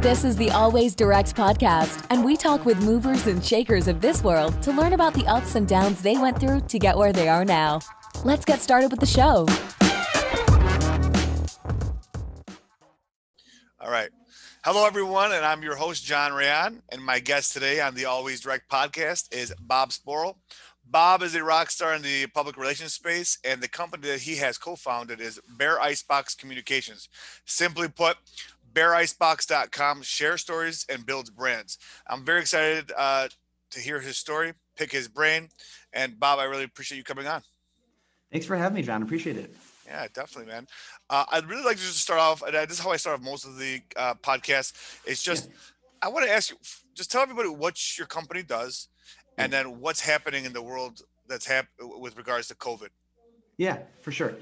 This is the Always Direct podcast, and we talk with movers and shakers of this world to learn about the ups and downs they went through to get where they are now. Let's get started with the show. All right. Hello, everyone, and I'm your host, John Rayan, and my guest today on the Always Direct podcast is Bob Spoerl. Bob is a rock star in the public relations space, and the company that he has co-founded is Icebox Communications. Simply put, Icebox.com shares stories and builds brands. I'm very excited to hear his story, pick his brain, and Bob, I really appreciate you coming on. Thanks for having me, John. Appreciate it. Yeah, definitely, man. I'd really like to just start off, and this is how I start off most of the podcasts. It's just, I want to ask you, just tell everybody what your company does, and then what's happening in the world that's with regards to COVID. Yeah, for sure.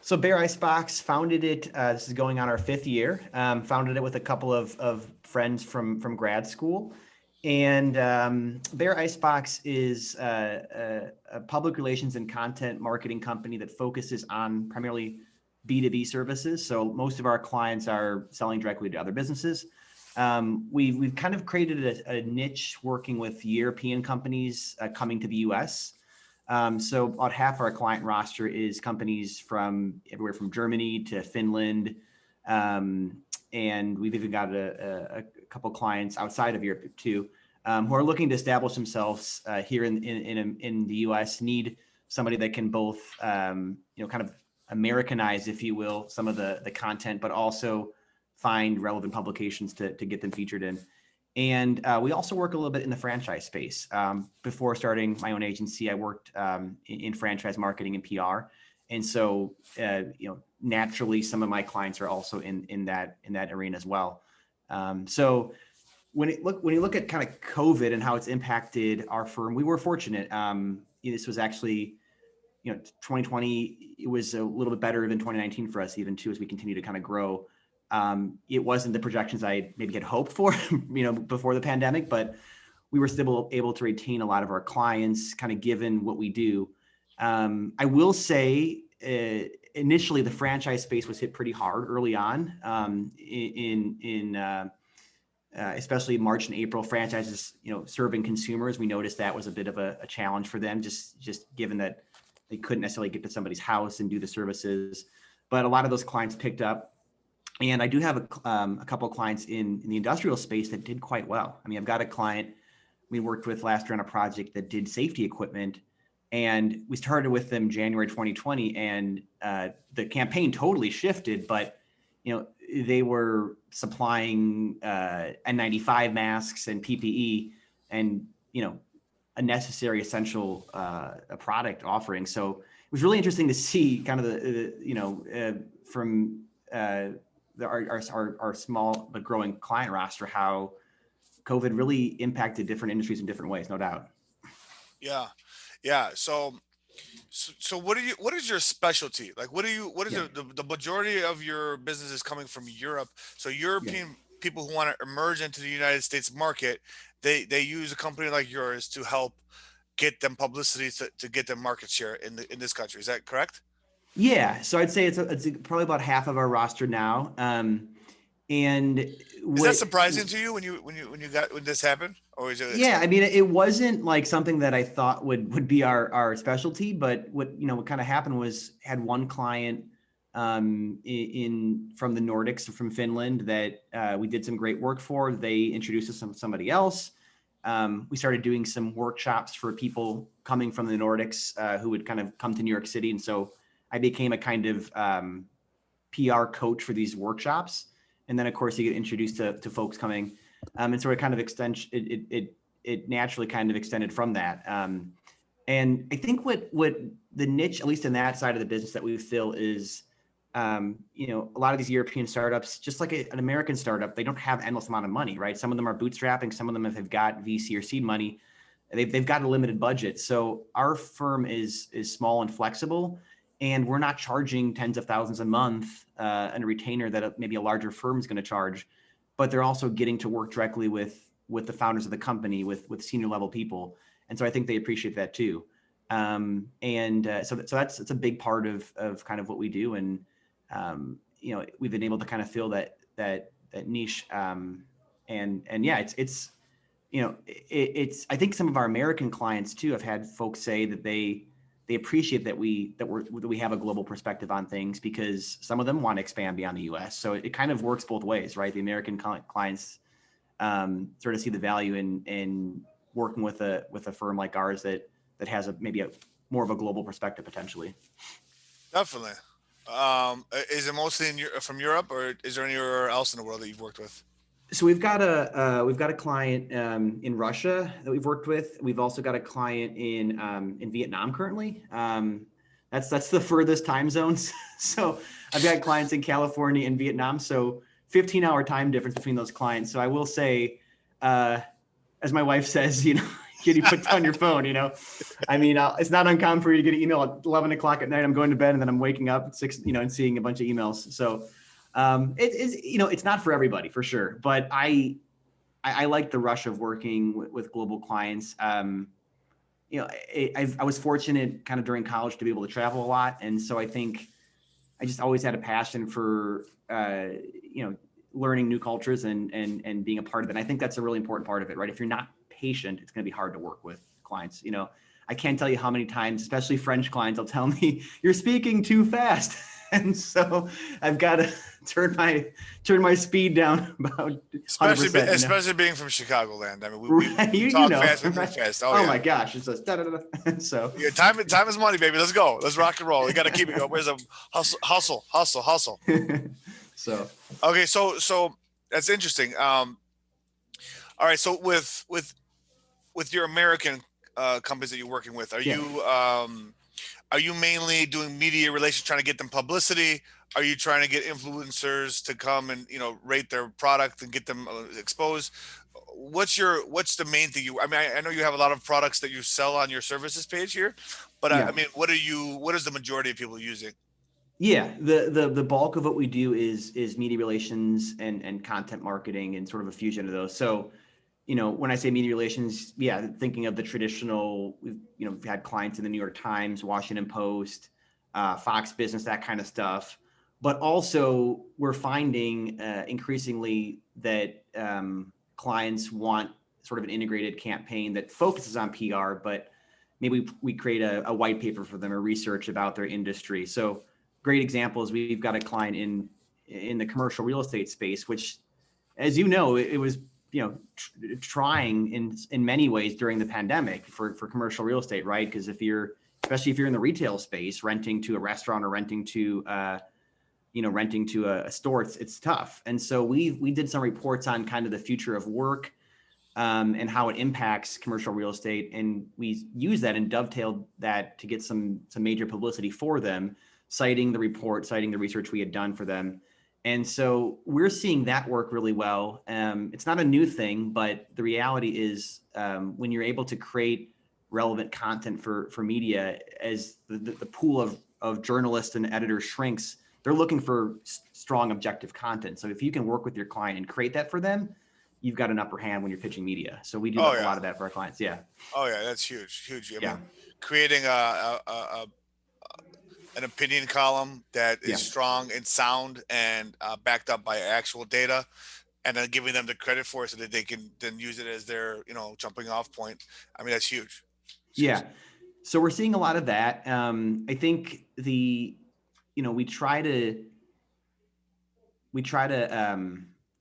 So Icebox founded it. This is going on our 5th year. Founded it with a couple of friends from grad school. And Icebox is a public relations and content marketing company that focuses on primarily B2B services. So most of our clients are selling directly to other businesses. We've kind of created a niche working with European companies coming to the US. So about half our client roster is companies from everywhere from Germany to Finland. And we've even got a couple clients outside of Europe too, who are looking to establish themselves here in the US, need somebody that can both, kind of Americanize, if you will, some of the content, but also find relevant publications to get them featured in. And we also work a little bit in the franchise space. Before starting my own agency, I worked in franchise marketing and PR. And so, naturally, some of my clients are also in that arena as well. So when you look at kind of COVID and how it's impacted our firm, we were fortunate. This was actually, 2020, it was a little bit better than 2019 for us, even too, as we continue to kind of grow. It wasn't the projections I maybe had hoped for, before the pandemic, but we were still able to retain a lot of our clients, kind of given what we do. I will say, initially the franchise space was hit pretty hard early on, especially March and April. Franchises, serving consumers, we noticed that was a bit of a challenge for them, just given that they couldn't necessarily get to somebody's house and do the services. But a lot of those clients picked up. And I do have a couple of clients in the industrial space that did quite well. I mean, I've got a client we worked with last year on a project that did safety equipment, and we started with them January 2020, and the campaign totally shifted, but they were supplying N95 masks and PPE and a necessary essential product offering. So it was really interesting to see kind of from our small but growing client roster, how COVID really impacted different industries in different ways, no doubt. Yeah. So what is your specialty? Like, what is the majority of your business is coming from Europe? So European people who want to emerge into the United States market, they use a company like yours to help get them publicity to get them market share in this country. Is that correct? Yeah, so I'd say it's probably about half of our roster now. And is that surprising to you when this happened, or is it? Yeah, I mean, it wasn't like something that I thought would be our specialty, but what kind of happened was, had one client from the Nordics, from Finland, that we did some great work for. They introduced us to somebody else. We started doing some workshops for people coming from the Nordics who would kind of come to New York City, and so I became a kind of PR coach for these workshops. And then, of course, you get introduced to folks coming. And so it kind of it naturally kind of extended from that. And I think what the niche, at least in that side of the business that we fill, is, a lot of these European startups, just like an American startup, they don't have endless amount of money, right? Some of them are bootstrapping. Some of them have got VC or seed money. They've got a limited budget. So our firm is small and flexible. And we're not charging tens of thousands a month and a retainer that maybe a larger firm is going to charge, but they're also getting to work directly with the founders of the company, with senior level people. And so I think they appreciate that too. So that's a big part of kind of what we do. And we've been able to kind of fill that niche and yeah, it's it's I think some of our American clients too have had folks say that they appreciate that we have a global perspective on things, because some of them want to expand beyond the U.S. So it kind of works both ways, right? The American clients sort of see the value in working with a firm like ours that has maybe a more of a global perspective potentially. Definitely. Is it mostly from Europe, or is there anywhere else in the world that you've worked with? So we've got a client in Russia that we've worked with. We've also got a client in Vietnam currently. That's the furthest time zones. So I've got clients in California and Vietnam. So 15-hour time difference between those clients. So I will say, as my wife says, can you put down your phone? I mean, it's not uncommon for you to get an email at 11 o'clock at night. I'm going to bed and then I'm waking up at 6, and seeing a bunch of emails. So it's not for everybody for sure, but I like the rush of working with global clients. I was fortunate kind of during college to be able to travel a lot. And so I think I just always had a passion for, learning new cultures and being a part of it. And I think that's a really important part of it, right? If you're not patient, it's going to be hard to work with clients. I can't tell you how many times, especially French clients, will tell me you're speaking too fast. And so I've got to turn my speed down about 100%. Especially being from Chicagoland. I mean, we talk fast, we move fast. Oh yeah. My gosh, it's just so. Yeah, time is money, baby. Let's go. Let's rock and roll. You got to keep it going. Where's a hustle? So okay, so that's interesting. All right, so with your American companies that you're working with, are you mainly doing media relations, trying to get them publicity? Are you trying to get influencers to come and rate their product and get them exposed? What's the main thing I know you have a lot of products that you sell on your services page here, but I mean, what is the majority of people using? Yeah, the bulk of what we do is media relations and content marketing and sort of a fusion of those. So, when I say media relations, thinking of the traditional, we've had clients in the New York Times, Washington Post, Fox Business, that kind of stuff. But also we're finding increasingly that clients want sort of an integrated campaign that focuses on PR, but maybe we create a white paper for them or research about their industry. So great example is we've got a client in the commercial real estate space, which, as it was trying in many ways during the pandemic for commercial real estate, right? Because especially if you're in the retail space, renting to a restaurant or renting to a store, it's tough. And so we did some reports on kind of the future of work and how it impacts commercial real estate, and we use that and dovetailed that to get some major publicity for them, citing the research we had done for them. And so we're seeing that work really well. It's not a new thing, but the reality is when you're able to create relevant content for media, as the pool of journalists and editors shrinks, they're looking for strong objective content. So if you can work with your client and create that for them, you've got an upper hand when you're pitching media. So we do a lot of that for our clients. Yeah. Oh yeah, that's huge. I mean, creating an opinion column that is strong and sound and backed up by actual data, and then giving them the credit for it so that they can then use it as their jumping off point. I mean, that's huge. So we're seeing a lot of that. I think we try to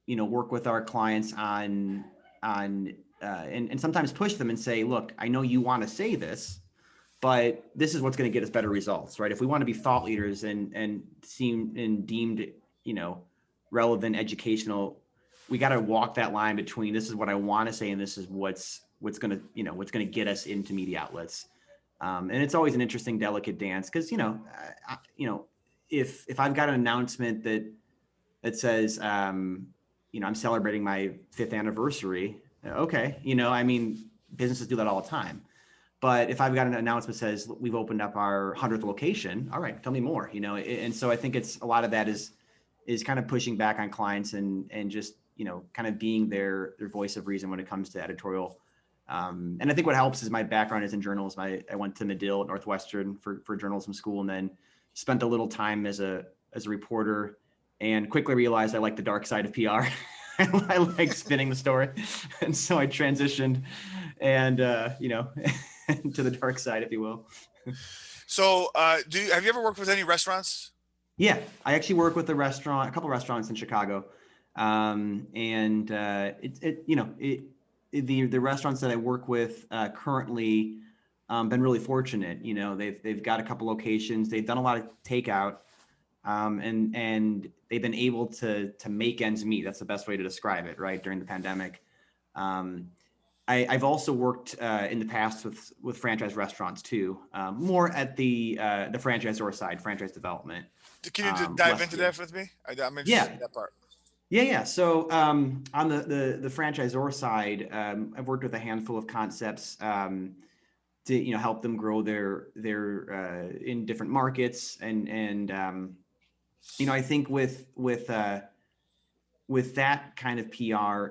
work with our clients on and sometimes push them and say, look, I know you want to say this, but this is what's going to get us better results, right? If we want to be thought leaders and deemed, relevant, educational, we got to walk that line between this is what I want to say and this is what's going to get us into media outlets. And it's always an interesting, delicate dance because, if I've got an announcement that says, I'm celebrating my 5th anniversary. Okay. Businesses do that all the time. But if I've got an announcement that says we've opened up our 100th location, all right, tell me more, and so I think it's a lot of that is kind of pushing back on clients and just, kind of being their voice of reason when it comes to editorial. And I think what helps is my background is in journalism. I went to Medill at Northwestern for journalism school, and then spent a little time as a reporter, and quickly realized I like the dark side of PR. I like spinning the story. And so I transitioned and, to the dark side, if you will. So, have you ever worked with any restaurants? Yeah, I actually work with a couple restaurants in Chicago. The restaurants that I work with currently been really fortunate. They've got a couple locations. They've done a lot of takeout, and they've been able to make ends meet. That's the best way to describe it, right? During the pandemic. I've also worked in the past with franchise restaurants too, more at the franchisor side, franchise development. Can you just dive into Yeah. that with me? I'm interested Yeah. in that part. Yeah. So on the franchisor side, I've worked with a handful of concepts to help them grow their in different markets, and I think with that kind of PR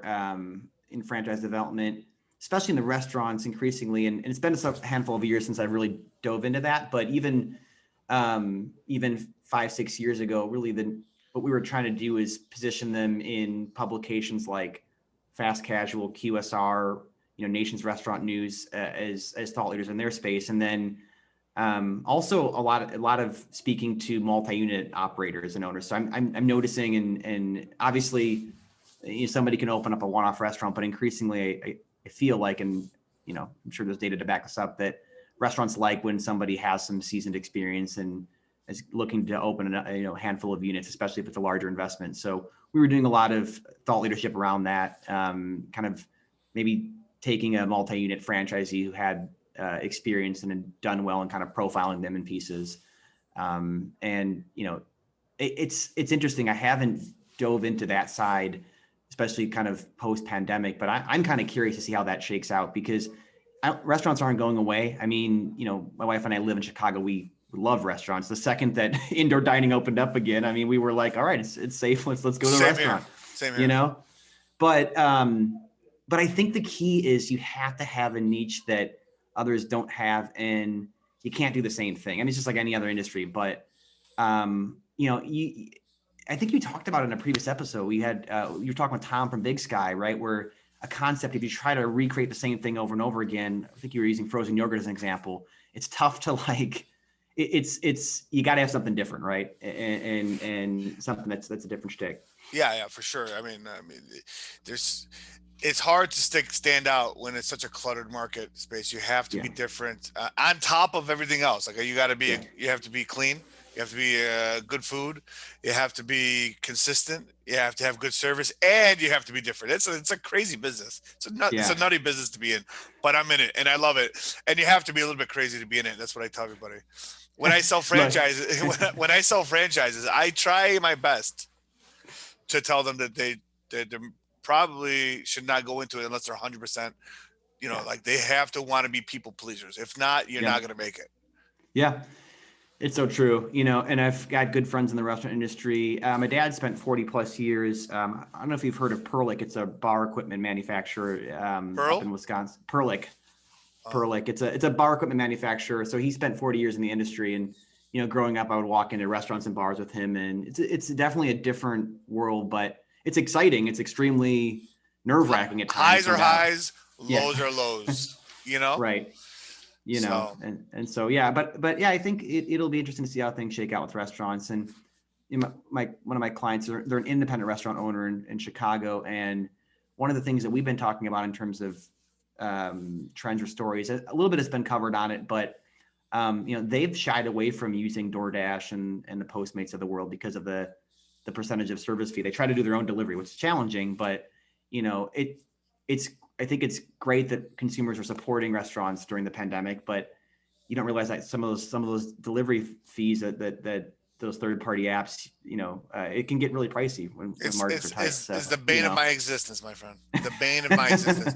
in franchise development, especially in the restaurants, increasingly, and it's been a handful of years since I really dove into that, but even 5-6 years ago, really what we were trying to do is position them in publications like Fast Casual, QSR, Nation's Restaurant News, as thought leaders in their space, and then also a lot of speaking to multi-unit operators and owners. So I'm noticing, and obviously, somebody can open up a one-off restaurant, but increasingly I feel like, and I'm sure there's data to back this up, that restaurants like when somebody has some seasoned experience and is looking to open a handful of units, especially if it's a larger investment. So we were doing a lot of thought leadership around that, kind of maybe taking a multi-unit franchisee who had experience and had done well and kind of profiling them in pieces. It's interesting. I haven't dove into that side, especially kind of post-pandemic, but I'm kind of curious to see how that shakes out, because restaurants aren't going away. I mean, my wife and I live in Chicago. We love restaurants. The second that indoor dining opened up again, I mean, we were like, all right, it's safe. Let's go to the restaurant. Same here. But I think the key is you have to have a niche that others don't have, and you can't do the same thing. I mean, it's just like any other industry, but I think you talked about it in a previous episode. We had you were talking with Tom from Big Sky, right? Where a concept, if you try to recreate the same thing over and over again, I think you were using frozen yogurt as an example. It's tough to it's you got to have something different, right? And something that's a different shtick. Yeah, for sure. I mean, it's hard to stand out when it's such a cluttered market space. You have to be different on top of everything else. Like you have to be clean. You have to be good food. You have to be consistent. You have to have good service, and you have to be different. It's a crazy business. It's a nutty business to be in, but I'm in it and I love it. And you have to be a little bit crazy to be in it. That's what I tell everybody. When I sell franchises, when I sell franchises, I try my best to tell them that they probably should not go into it unless they're 100%. Like they have to want to be people pleasers. If not, you're not going to make it. Yeah. It's so true, and I've got good friends in the restaurant industry. My dad spent 40 plus years. I don't know if you've heard of Perlick. It's a bar equipment manufacturer up in Wisconsin. Perlick. It's a bar equipment manufacturer. So he spent 40 years in the industry, and growing up, I would walk into restaurants and bars with him, and it's definitely a different world, but it's exciting. It's extremely nerve-wracking at times. Highs are highs, lows are lows. Right. And so, but yeah, I think it'll be interesting to see how things shake out with restaurants. And one of my clients, they're an independent restaurant owner in Chicago. And one of the things that we've been talking about in terms of trends or stories, a little bit has been covered on it, but they've shied away from using DoorDash and the Postmates of the world because of the percentage of service fee. They try to do their own delivery, which is challenging, but I think it's great that consumers are supporting restaurants during the pandemic, but you don't realize that some of those delivery fees that those third-party apps, it can get really pricey when margins are tight. It's the bane of my existence, my friend. The bane of my existence.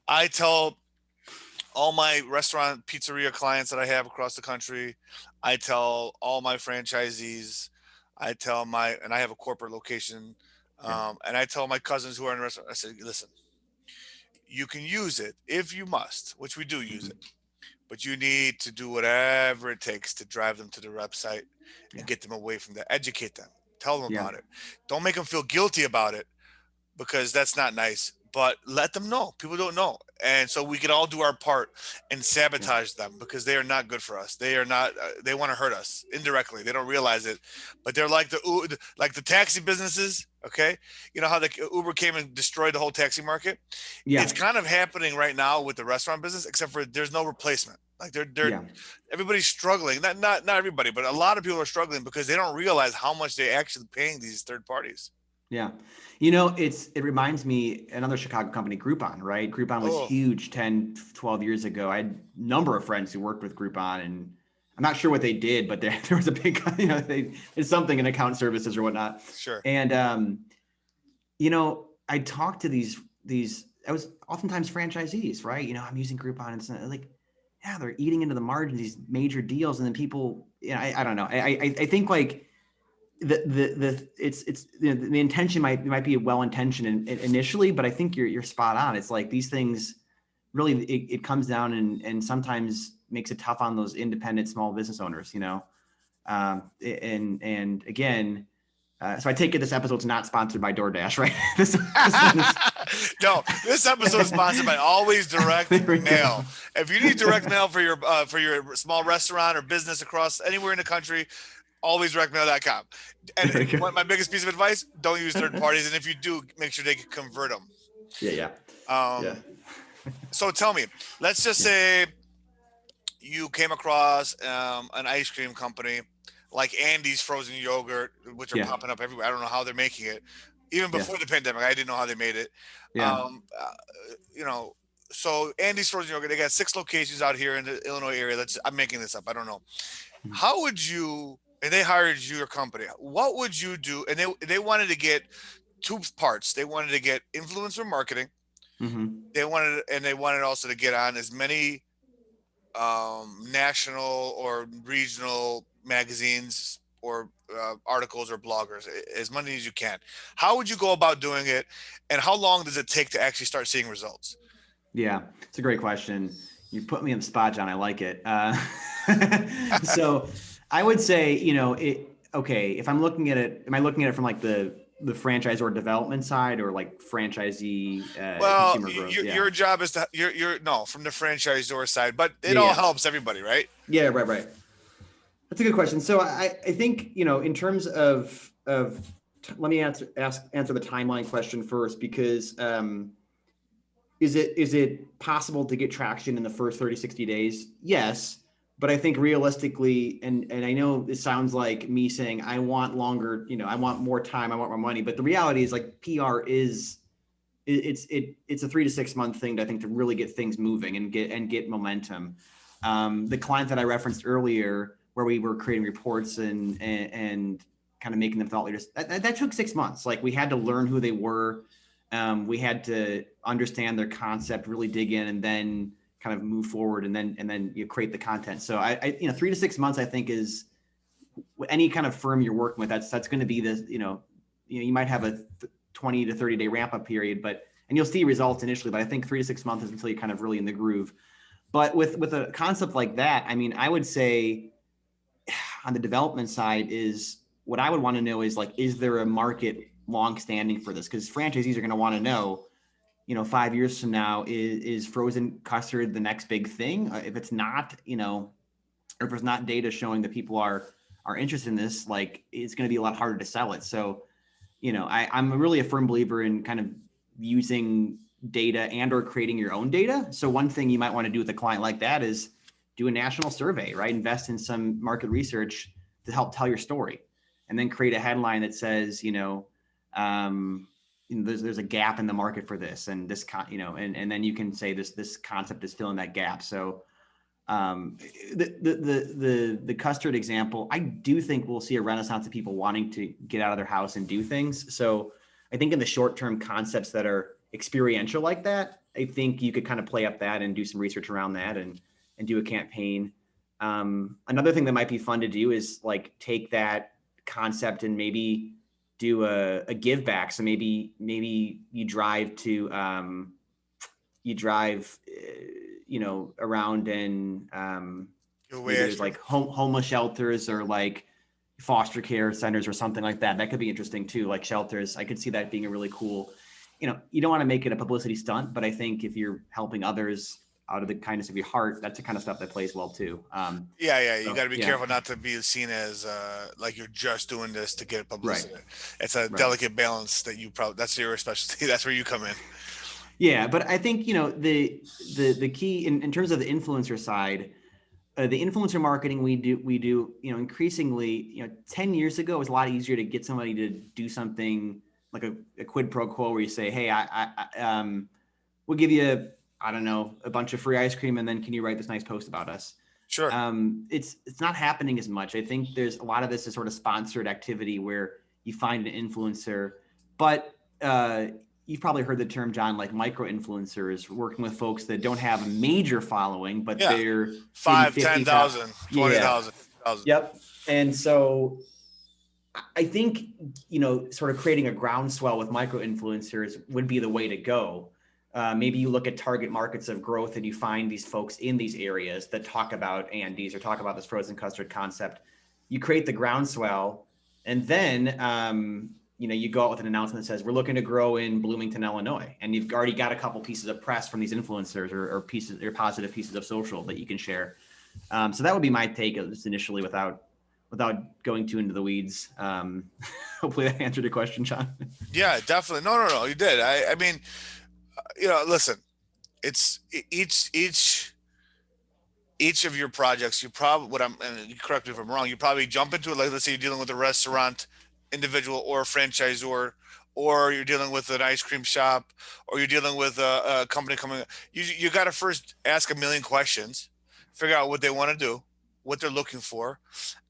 I tell all my restaurant pizzeria clients that I have across the country, I tell all my franchisees, and I have a corporate location, and I tell my cousins who are in the restaurant, I say, listen, you can use it if you must, which we do use it, but you need to do whatever it takes to drive them to the website and get them away from that. Educate them, tell them about it. Don't make them feel guilty about it, because that's not nice. But let them know. People don't know. And so we can all do our part and Yeah. sabotage them because they are not good for us. They are not. They want to hurt us indirectly. They don't realize it, but they're like the taxi businesses. Okay, you know how the Uber came and destroyed the whole taxi market. It's Yeah. kind of happening right now with the restaurant business, except for there's no replacement. Like they're Yeah. everybody's struggling. Not everybody, but a lot of people are struggling because they don't realize how much they're actually paying these third parties. Yeah. It reminds me another Chicago company, Groupon, right? Groupon was Oh, huge 10, 12 years ago. I had a number of friends who worked with Groupon, and I'm not sure what they did, but there was a big, it's something in account services or whatnot. sure. And, I talked to I was oftentimes franchisees, right? I'm using Groupon and it's like, yeah, they're eating into the margins, these major deals. And then people, I don't know. I think like, the intention might be well intentioned initially, but I think you're spot on. It's like these things really it comes down and sometimes makes it tough on those independent small business owners. And again, so I take it this episode's not sponsored by DoorDash, right? this one is. No, this episode is sponsored by Always Direct There we go. Mail. If you need direct mail for your small restaurant or business across anywhere in the country, alwaysdirectmail.com. And There we go. my biggest piece of advice: don't use third parties, and if you do, make sure they can convert them. Yeah. Um, so tell me, let's just say you came across an ice cream company like Andy's frozen yogurt, which are Yeah. popping up everywhere. I don't know how they're making it. Even before the pandemic, I didn't know how they made it. Yeah. Um, uh, you know, so Andy's frozen yogurt, they got 6 locations out here in the Illinois area. I'm making this up. I don't know. How would you? And they hired your company. What would you do? And they wanted to get two parts. They wanted to get influencer marketing. Mm-hmm. They wanted also to get on as many national or regional magazines or articles or bloggers, as many as you can. How would you go about doing it, and how long does it take to actually start seeing results? Yeah, it's a great question. You put me on the spot, John. I like it. So I would say, okay, if I'm looking at it, am I looking at it from like the franchise or development side or like franchisee Well, consumer growth? your job is to you're no from the franchisor side, but it Yeah, all yeah. helps everybody, right? Yeah, right. That's a good question. So I think, in terms of let me answer the timeline question first, because is it possible to get traction in the first 30, 60 days? Yes. But I think realistically, and I know it sounds like me saying I want longer, I want more time, I want more money. But the reality is like PR it's a 3 to 6 month thing, I think, to really get things moving and get momentum. The client that I referenced earlier, where we were creating reports and kind of making them thought leaders, that took 6 months. Like we had to learn who they were. We had to understand their concept, really dig in, and then kind of move forward, and then you create the content. So I 3 to 6 months, I think, is any kind of firm you're working with. That's going to be the, you might have a 20 to 30 day ramp up period, and you'll see results initially, but I think 3 to 6 months is until you're kind of really in the groove. But with a concept like that, I mean, I would say on the development side is what I would want to know is like, is there a market long-standing for this? Because franchisees are going to want to know, 5 years from now, is frozen custard the next big thing? If it's not, or if there's not data showing that people are interested in this, like it's going to be a lot harder to sell it. So, I'm really a firm believer in kind of using data and or creating your own data. So one thing you might want to do with a client like that is do a national survey, right? Invest in some market research to help tell your story, and then create a headline that says, there's a gap in the market for this, and this, and then you can say this concept is filling that gap. So the custard example, I do think we'll see a renaissance of people wanting to get out of their house and do things. So I think in the short term, concepts that are experiential like that, I think you could kind of play up that and do some research around that and do a campaign. Another thing that might be fun to do is like take that concept and maybe do a give back. So maybe you drive to around and maybe there's like homeless shelters or like foster care centers or something like that. That could be interesting too, like shelters. I could see that being a really cool you don't want to make it a publicity stunt, but I think if you're helping others out of the kindness of your heart, that's the kind of stuff that plays well too. Yeah. You So, got to be yeah, careful not to be seen as like you're just doing this to get right, publicity. It's a right. delicate balance that that's your specialty. That's where you come in. Yeah, but I think, the key in terms of the influencer side, the influencer marketing we do, increasingly, 10 years ago, it was a lot easier to get somebody to do something like a quid pro quo where you say, hey, we'll give you, I don't know, a bunch of free ice cream, and then can you write this nice post about us? Sure. It's not happening as much. I think there's a lot of this is sort of sponsored activity where you find an influencer, but you've probably heard the term, John, like micro influencers, working with folks that don't have a major following, but Yeah. they're 5, maybe 10,000, 20,000. Yep. And so I think, sort of creating a groundswell with micro influencers would be the way to go. Maybe you look at target markets of growth and you find these folks in these areas that talk about Andes or talk about this frozen custard concept. You create the groundswell, and then, you go out with an announcement that says, we're looking to grow in Bloomington, Illinois. And you've already got a couple pieces of press from these influencers or positive pieces of social that you can share. So that would be my take just initially without going too into the weeds. Hopefully that answered your question, John. Yeah, definitely. No, you did. I mean, listen, it's each of your projects, you probably, and you correct me if I'm wrong, you probably jump into it. Like, let's say you're dealing with a restaurant individual or a franchisor, or you're dealing with an ice cream shop, or you're dealing with a company coming. You got to first ask a million questions, figure out what they want to do, what they're looking for,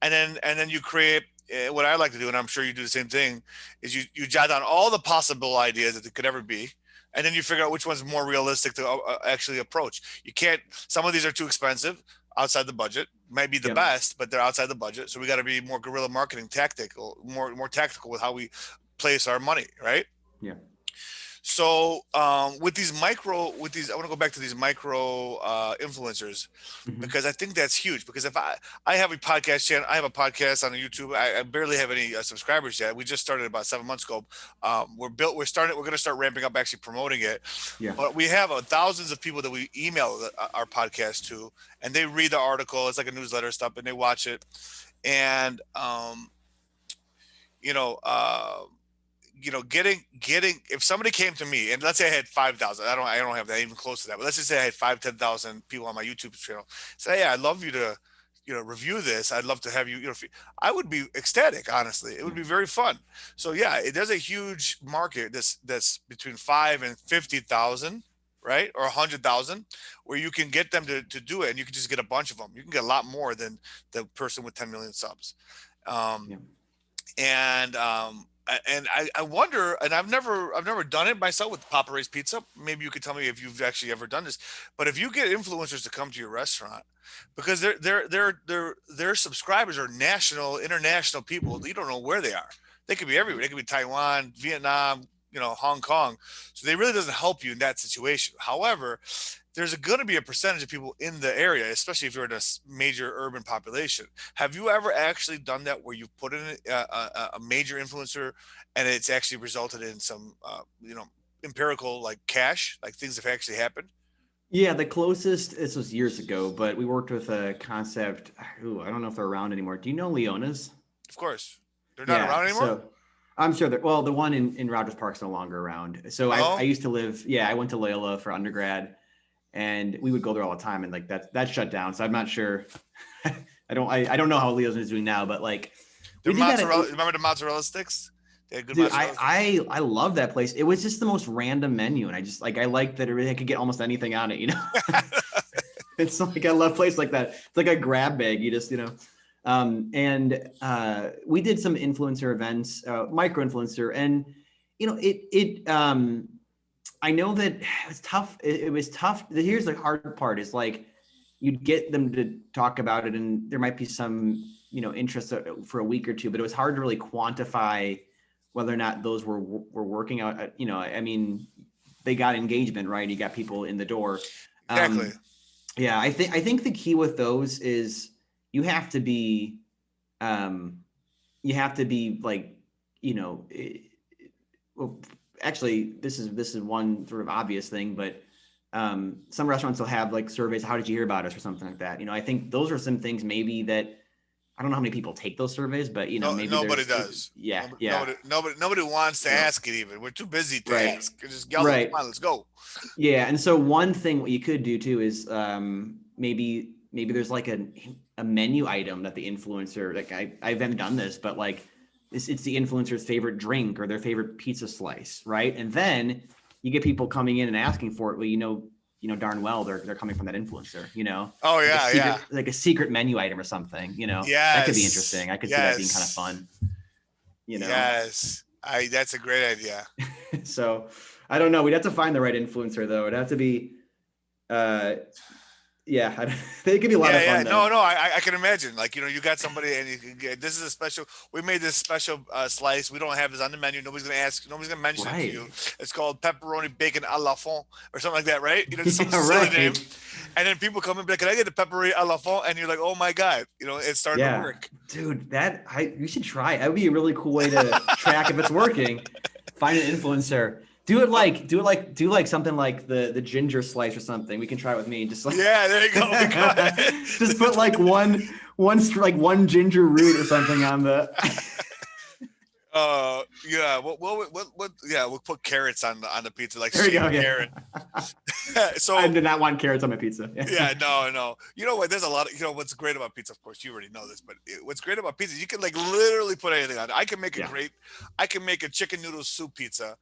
and then you create. What I like to do, and I'm sure you do the same thing, is you jot down all the possible ideas that it could ever be, and then you figure out which one's more realistic to actually approach. You can't. Some of these are too expensive, outside the budget. Might be the best, but they're outside the budget. So we got to be more guerrilla marketing tactical, more tactical with how we place our money, right? Yeah. So with these, I want to go back to these micro influencers, because I think that's huge. Because if I have a podcast channel, I have a podcast on YouTube. I barely have any subscribers yet. We just started about 7 months ago. We're going to start ramping up actually promoting it. Yeah. But we have thousands of people that we email our podcast to, and they read the article. It's like a newsletter stuff, and they watch it. And getting if somebody came to me, and let's say I had 5,000, I don't have that even close to that, but let's just say I had 5,000-10,000 people on my YouTube channel. Say, yeah, I'd love you to review this. I'd love to have you, I would be ecstatic. Honestly, it would be very fun. So yeah, there's a huge market that's between 5 and 50,000, right, or 100,000, where you can get them to do it, and you can just get a bunch of them. You can get a lot more than the person with 10 million subs. And I wonder, and I've never done it myself with Papa Ray's Pizza. Maybe you could tell me if you've actually ever done this. But if you get influencers to come to your restaurant, because their subscribers are international people, you don't know where they are. They could be everywhere. They could be Taiwan, Vietnam, Hong Kong. So they really doesn't help you in that situation. However, there's going to be a percentage of people in the area, especially if you're in a major urban population. Have you ever actually done that, where you've put in a major influencer and it's actually resulted in some, empirical, like cash, like things have actually happened? Yeah, the closest, this was years ago, but we worked with a concept. I don't know if they're around anymore. Do you know Leona's? Of course. They're not around anymore? So I'm sure the one in Rogers Park's no longer around. So I used to live, I went to Loyola for undergrad, and we would go there all the time, and like that shut down. So I'm not sure. I don't know how Leo's is doing now, but like remember the mozzarella sticks? They had good mozzarella sticks. I love that place. It was just the most random menu, and I like that I could get almost anything on it. It's like I love places like that. It's like a grab bag. You just and we did some influencer events, micro influencer, and I know that it was tough. It was tough. Here's the hard part is like, you'd get them to talk about it, and there might be some, interest for a week or two, but it was hard to really quantify whether or not those were working out. I mean, they got engagement, right? You got people in the door. Exactly. Yeah. I think the key with those is you have to be like, actually, this is one sort of obvious thing, but some restaurants will have like surveys. How did you hear about us or something like that? I think those are some things maybe that I don't know how many people take those surveys, but No, maybe nobody there's does. yeah, Nobody wants to no, ask it even. We're too busy to right, ask. Just yell them, right, come on, let's go. yeah. And so one thing what you could do too is maybe there's like a menu item that the influencer, like I haven't done this, but like it's the influencer's favorite drink or their favorite pizza slice, right? And then you get people coming in and asking for it. Well, darn well they're coming from that influencer, Oh like a yeah, secret, yeah. like a secret menu item or something, that could be Yes. interesting. I could see that being kind of Yes. fun, you know. Yes. That's a great idea. So I don't know. We'd have to find the right influencer though. It'd have to be, yeah, they could be a lot Yeah, of yeah. fun No, though. no, I can imagine. Like, you got somebody and you can get, this is a special, we made this special slice. We don't have this on the menu. Nobody's going to ask, nobody's going to mention it to Right. you. It's called pepperoni bacon à la fond or something like that, right? Just some Yeah, silly name. right. And then people come and be like, can I get the pepperoni à la fond? And you're like, oh my God, it's starting to Yeah, work. dude, you should try it. That would be a really cool way to track if it's working. Find an influencer. Do something like the ginger slice or something. We can try it with me. Just like, Yeah, there you go. just put like one ginger root or something on the. Yeah. What? Yeah, we'll put carrots on the pizza, like There you go. shaved Yeah. carrot. So I did not want carrots on my pizza. yeah, no. You know what? There's a lot of, what's great about pizza, of course, you already know this, but what's great about pizza, you can like literally put anything on it. I can make a chicken noodle soup pizza,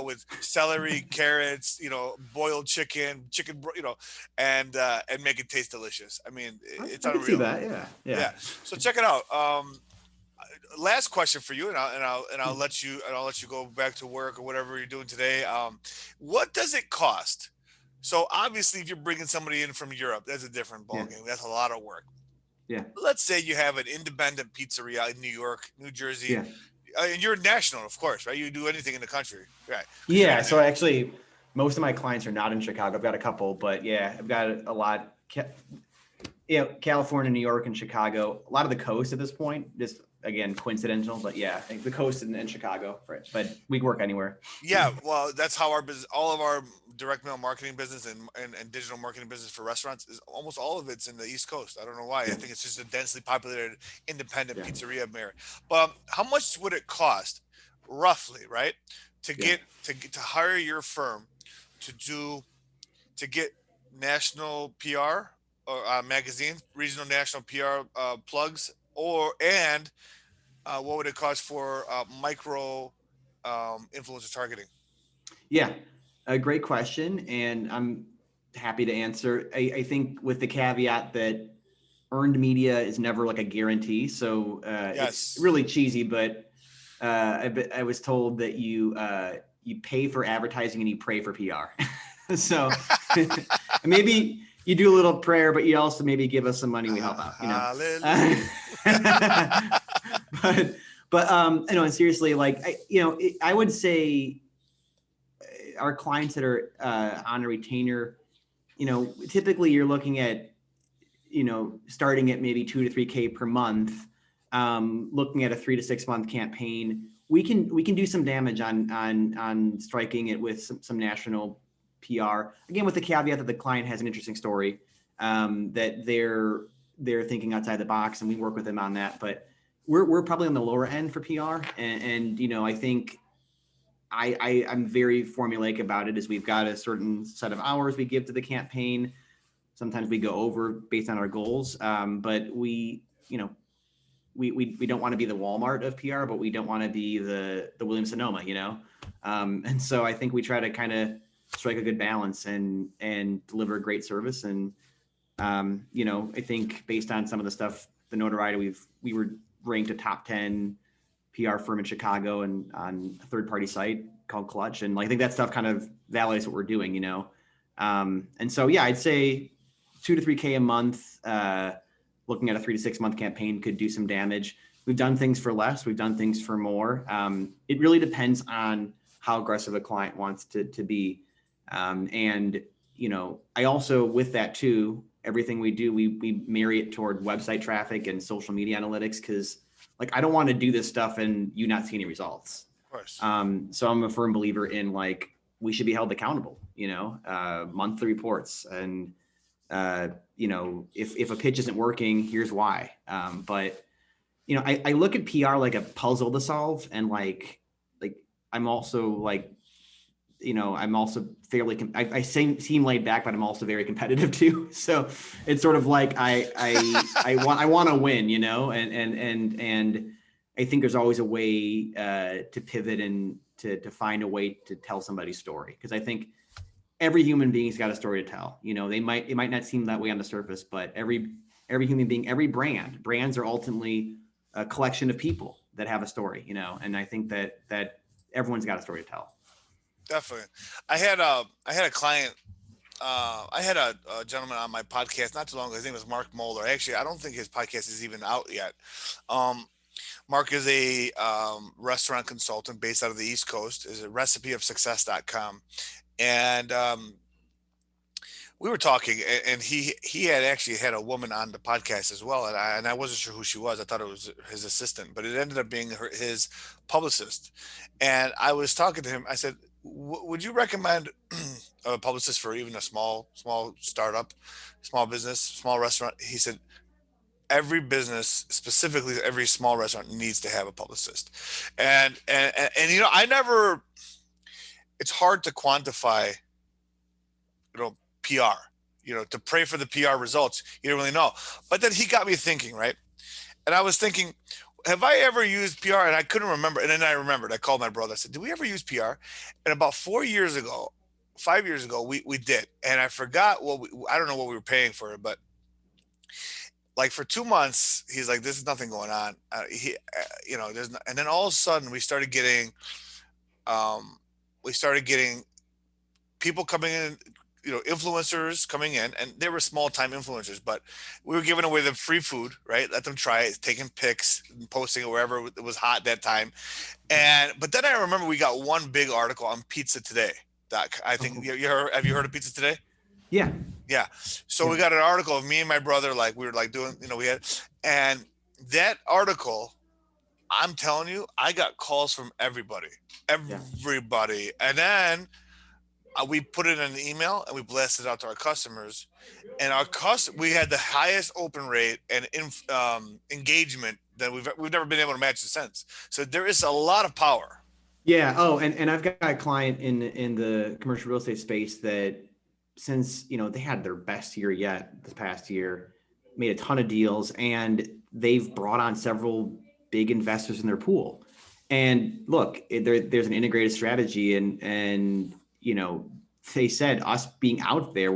with celery, carrots, boiled chicken, and make it taste delicious. I mean, it's I can see unreal. that. Yeah. Yeah. So check it out. Last question for you, and I'll let you go back to work or whatever you're doing today. What does it cost? So obviously, if you're bringing somebody in from Europe, that's a different ballgame. That's a lot of work. Yeah. Let's say you have an independent pizzeria in New York, New Jersey, Yeah. and you're national, of course, right? You do anything in the country, right? Yeah. So actually, most of my clients are not in Chicago. I've got a couple, but yeah, I've got a lot. California, New York, and Chicago. A lot of the coast at this point. Just again, coincidental, but yeah, I think the coast and Chicago, right? But we can work anywhere. Yeah, well, that's how our business, all of our direct mail marketing business and digital marketing business for restaurants is almost all of it's in the East Coast. I don't know why. I think it's just a densely populated independent pizzeria area. But how much would it cost, roughly, right, to get to hire your firm to get national PR or magazine, regional national PR plugs, and what would it cost for micro influencer targeting? Yeah, a great question, and I'm happy to answer. I think with the caveat that earned media is never like a guarantee. So it's really cheesy, but I was told that you pay for advertising and you pray for PR. So maybe you do a little prayer, but you also maybe give us some money. We help out, but and seriously, like I would say our clients that are on a retainer, typically you're looking at, starting at maybe 2 to 3K per month, looking at a 3 to 6 month campaign. We can do some damage on striking it with some national PR, again, with the caveat that the client has an interesting story, that they're thinking outside the box, and we work with them on that. But we're probably on the lower end for PR, and I think I'm very formulaic about it. Is we've got a certain set of hours we give to the campaign. Sometimes we go over based on our goals, but we don't want to be the Walmart of PR, but we don't want to be the Williams Sonoma, and so I think we try to kind of strike a good balance and deliver a great service. And I think based on some of the stuff, the notoriety, we were ranked a top 10 PR firm in Chicago and on a third-party site called Clutch. And I think that stuff kind of validates what we're doing, and so, yeah, I'd say 2 to 3K a month, looking at a 3 to 6 month campaign could do some damage. We've done things for less. We've done things for more. It really depends on how aggressive a client wants to be. And I also, with that too, everything we do, we marry it toward website traffic and social media analytics. Cause I don't want to do this stuff and you not see any results. Of course. So I'm a firm believer in like, we should be held accountable, monthly reports and, if a pitch isn't working, here's why. But I look at PR like a puzzle to solve, and like I'm also like, I'm also fairly, I seem laid back, but I'm also very competitive too. So it's sort of like I want to win, and I think there's always a way to pivot and to find a way to tell somebody's story. Because I think every human being's got a story to tell. It might not seem that way on the surface, but every human being, every brands are ultimately a collection of people that have a story, and I think that everyone's got a story to tell. Definitely. I had a client. I had a gentleman on my podcast not too long ago. His name was Mark Moeller. Actually, I don't think his podcast is even out yet. Mark is a restaurant consultant based out of the East Coast. Is a recipeofsuccess.com. And we were talking, and he had actually had a woman on the podcast as well, and I wasn't sure who she was. I thought it was his assistant, but it ended up being his publicist. And I was talking to him. I said, "Would you recommend a publicist for even a small startup, small business, small restaurant?" He said, "Every business, specifically every small restaurant, needs to have a publicist." And I never. It's hard to quantify, PR, to pray for the PR results. You don't really know. But then he got me thinking, right? And I was thinking, have I ever used PR? And I couldn't remember. And then I remembered. I called my brother. I said, did we ever use PR? And about 5 years ago, we did. And I forgot I don't know what we were paying for it, but like for 2 months, he's like, "This is nothing going on." And then all of a sudden we started getting people coming in, influencers coming in, and they were small time influencers, but we were giving away them free food, right? Let them try it, taking pics and posting it wherever it was hot that time. But then I remember we got one big article on Pizza Today. I think have you heard of Pizza Today? Yeah. Yeah. So we got an article of me and my brother, like we were like doing, and that article, I'm telling you, I got calls from everybody. And then we put it in an email and we blasted it out to our customers, and we had the highest open rate and engagement that we've never been able to match since. So there is a lot of power. Yeah. Oh, and I've got a client in the commercial real estate space that, since they had their best year yet this past year, made a ton of deals, and they've brought on several big investors in their pool. And look, there's an integrated strategy, and they said us being out there,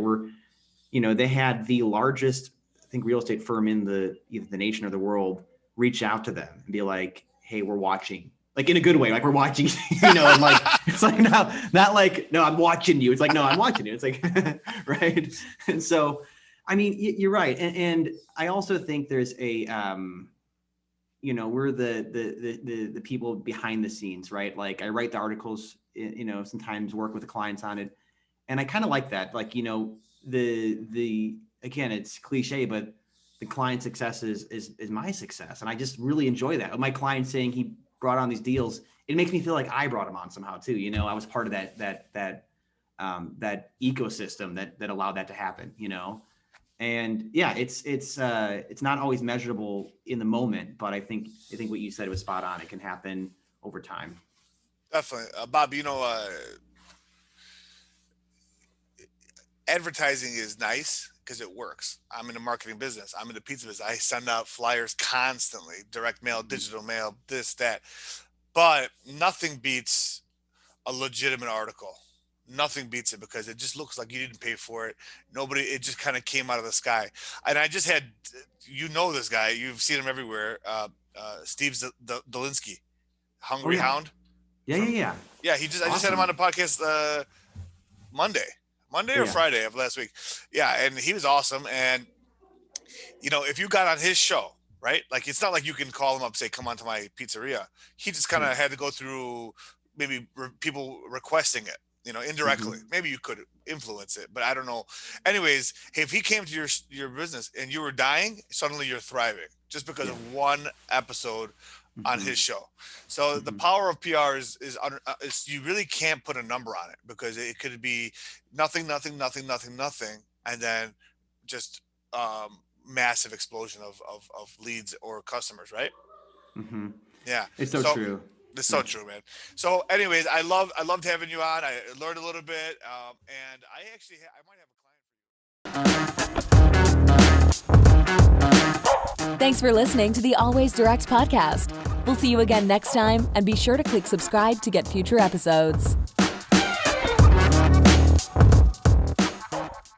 they had the largest, I think, real estate firm in either the nation or the world reach out to them and be like, "Hey, we're watching." Like in a good way, like we're watching, and like, it's like, no, not like, "No, I'm watching you." It's like, "No, I'm watching you." It's like, right. And so, I mean, you're right. And I also think there's a, we're the people behind the scenes, right? Like I write the articles, sometimes work with the clients on it. And I kind of like that. Like, the again, it's cliche, but the client success is my success. And I just really enjoy that. My client saying he brought on these deals, it makes me feel like I brought them on somehow too. I was part of that ecosystem that allowed that to happen, and yeah, it's not always measurable in the moment, but I think what you said was spot on. It can happen over time. Definitely. Bob, advertising is nice because it works. I'm in the marketing business. I'm in the pizza business. I send out flyers constantly, direct mail, digital mail, this, that. But nothing beats a legitimate article. Nothing beats it, because it just looks like you didn't pay for it. It just kind of came out of the sky. And I just had, this guy, you've seen him everywhere. Steve Dolinsky, Hungry Hound. Yeah. Yeah. I just had him on the podcast Monday or Friday of last week. Yeah. And he was awesome. And, if you got on his show, right? Like, it's not like you can call him up, say, "Come on to my pizzeria." He just kind of had to go through maybe people requesting it, indirectly. Maybe you could influence it, but I don't know. Anyways, hey, if he came to your business and you were dying, suddenly you're thriving just because of one episode on his show. So the power of PR is you really can't put a number on it, because it could be nothing, and then just massive explosion of leads or customers, right? Yeah, It's so true. It's so true, man. So anyways, I loved having you on. I learned a little bit, and I actually I might have a client. Thanks for listening to the Always Direct podcast. We'll see you again next time, and be sure to click subscribe to get future episodes.